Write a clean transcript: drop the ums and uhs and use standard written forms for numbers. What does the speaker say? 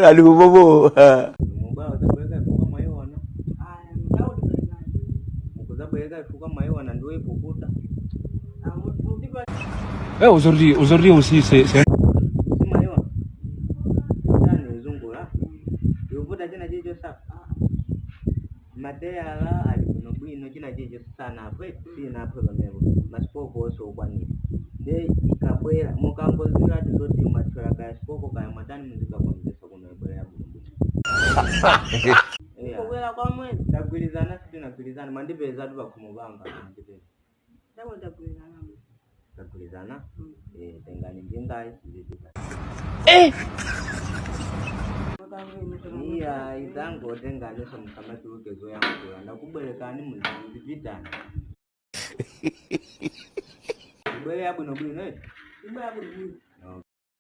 Aduh bobo. Aujourd'hui aussi, c'est Iya, izango tenganisho mkamati ukezo yangu ndakubeleka ni muziki vitana. Kubele yabu no bwino. Kubele yabu